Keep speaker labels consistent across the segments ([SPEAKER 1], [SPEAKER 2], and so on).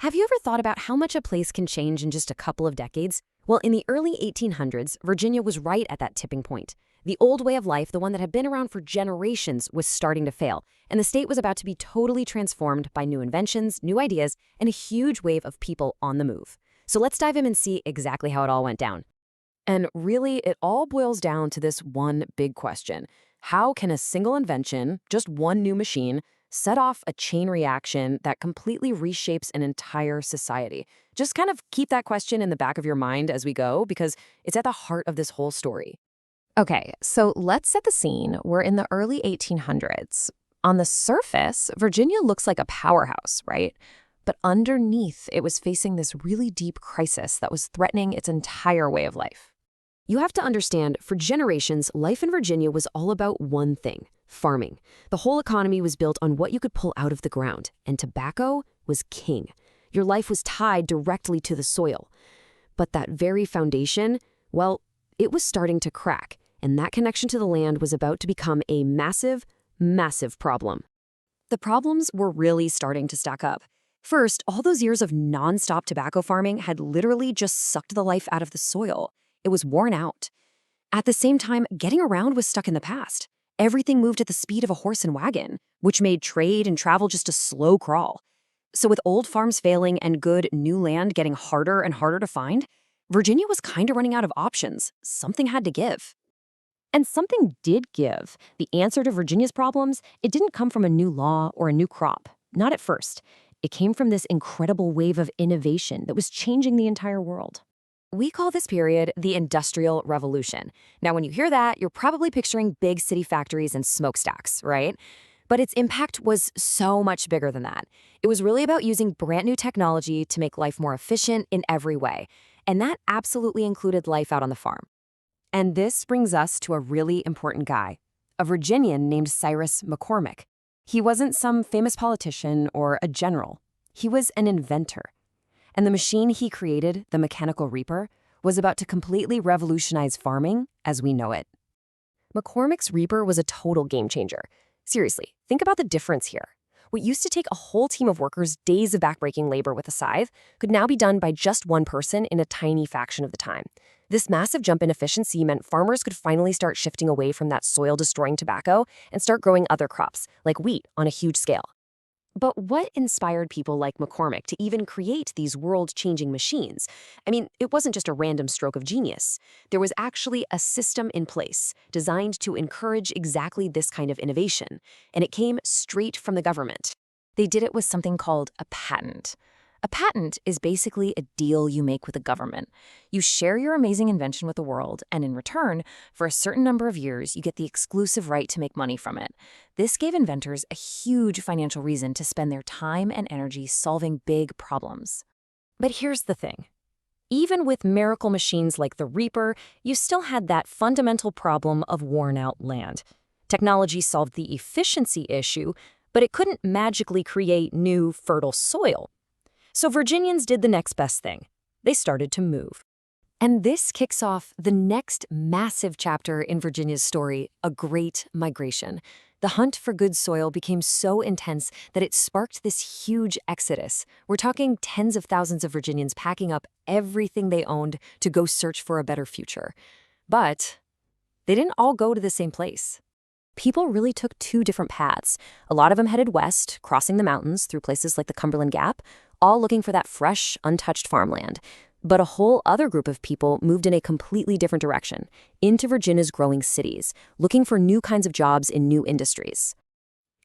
[SPEAKER 1] Have you ever thought about how much a place can change in just a couple of decades? Well, in the early 1800s, Virginia was right at that tipping point. The old way of life, the one that had been around for generations, was starting to fail, and the state was about to be totally transformed by new inventions, new ideas, and a huge wave of people on the move. So let's dive in and see exactly how it all went down. And really, it all boils down to this one big question. How can a single invention, just one new machine, set off a chain reaction that completely reshapes an entire society? Just kind of keep that question in the back of your mind as we go, because it's at the heart of this whole story.
[SPEAKER 2] Okay, so let's set the scene. We're in the early 1800s. On the surface, Virginia looks like a powerhouse, right? But underneath, it was facing this really deep crisis that was threatening its entire way of life.
[SPEAKER 1] You have to understand, for generations, life in Virginia was all about one thing: farming. The whole economy was built on what you could pull out of the ground, and tobacco was king. Your life was tied directly to the soil. But that very foundation, well, it was starting to crack, and that connection to the land was about to become a massive, massive problem. The problems were really starting to stack up. First, all those years of nonstop tobacco farming had literally just sucked the life out of the soil. It was worn out. At the same time, getting around was stuck in the past. Everything moved at the speed of a horse and wagon, which made trade and travel just a slow crawl. So with old farms failing and good new land getting harder and harder to find, Virginia was kind of running out of options. Something had to give. And something did give. The answer to Virginia's problems, it didn't come from a new law or a new crop. Not at first. It came from this incredible wave of innovation that was changing the entire world. We call this period the Industrial Revolution. Now, when you hear that, you're probably picturing big city factories and smokestacks, right? But its impact was so much bigger than that. It was really about using brand new technology to make life more efficient in every way. And that absolutely included life out on the farm. And this brings us to a really important guy, a Virginian named Cyrus McCormick. He wasn't some famous politician or a general. He was an inventor. And the machine he created, the mechanical reaper, was about to completely revolutionize farming as we know it. McCormick's reaper was a total game changer. Seriously, think about the difference here. What used to take a whole team of workers days of backbreaking labor with a scythe could now be done by just one person in a tiny fraction of the time. This massive jump in efficiency meant farmers could finally start shifting away from that soil-destroying tobacco and start growing other crops, like wheat, on a huge scale. But what inspired people like McCormick to even create these world-changing machines? I mean, it wasn't just a random stroke of genius. There was actually a system in place designed to encourage exactly this kind of innovation, and it came straight from the government.
[SPEAKER 2] They did it with something called a patent. A patent is basically a deal you make with the government. You share your amazing invention with the world, and in return, for a certain number of years, you get the exclusive right to make money from it. This gave inventors a huge financial reason to spend their time and energy solving big problems. But here's the thing. Even with miracle machines like the Reaper, you still had that fundamental problem of worn-out land. Technology solved the efficiency issue, but it couldn't magically create new, fertile soil. So Virginians did the next best thing. They started to move. And this kicks off the next massive chapter in Virginia's story, a great migration. The hunt for good soil became so intense that it sparked this huge exodus. We're talking tens of thousands of Virginians packing up everything they owned to go search for a better future. But they didn't all go to the same place. People really took two different paths. A lot of them headed west, crossing the mountains through places like the Cumberland Gap, all looking for that fresh, untouched farmland. But a whole other group of people moved in a completely different direction, into Virginia's growing cities, looking for new kinds of jobs in new industries.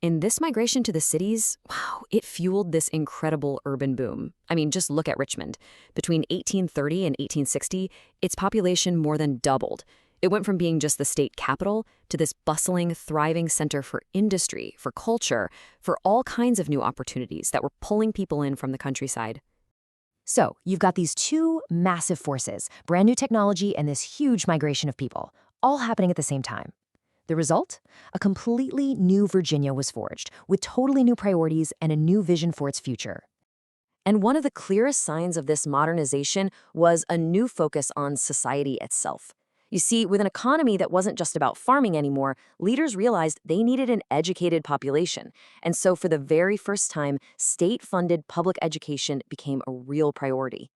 [SPEAKER 2] In this migration to the cities, wow, it fueled this incredible urban boom. I mean, just look at Richmond. Between 1830 and 1860, its population more than doubled. It went from being just the state capital to this bustling, thriving center for industry, for culture, for all kinds of new opportunities that were pulling people in from the countryside. So you've got these two massive forces, brand new technology and this huge migration of people, all happening at the same time. The result? A completely new Virginia was forged, with totally new priorities and a new vision for its future. And one of the clearest signs of this modernization was a new focus on society itself. You see, with an economy that wasn't just about farming anymore, leaders realized they needed an educated population. And so, for the very first time, state funded public education became a real priority.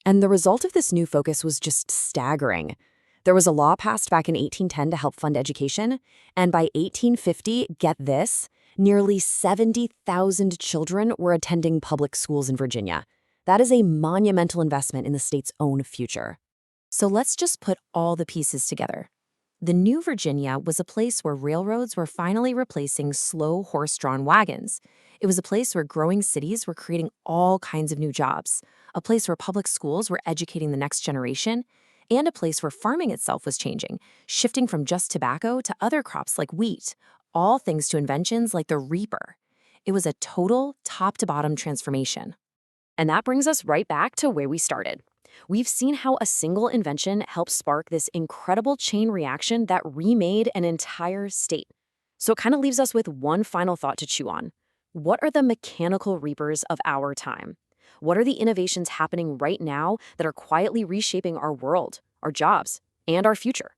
[SPEAKER 1] And the result of this new focus was just staggering. There was a law passed back in 1810 to help fund education, and by 1850, get this, nearly 70,000 children were attending public schools in Virginia. That is a monumental investment in the state's own future. So let's just put all the pieces together. The new Virginia was a place where railroads were finally replacing slow horse-drawn wagons. It was a place where growing cities were creating all kinds of new jobs, a place where public schools were educating the next generation, and a place where farming itself was changing, shifting from just tobacco to other crops like wheat, all thanks to inventions like the reaper. It was a total top-to-bottom transformation. And that brings us right back to where we started. We've seen how a single invention helped spark this incredible chain reaction that remade an entire state. So it kind of leaves us with one final thought to chew on. What are the mechanical reapers of our time? What are the innovations happening right now that are quietly reshaping our world, our jobs, and our future?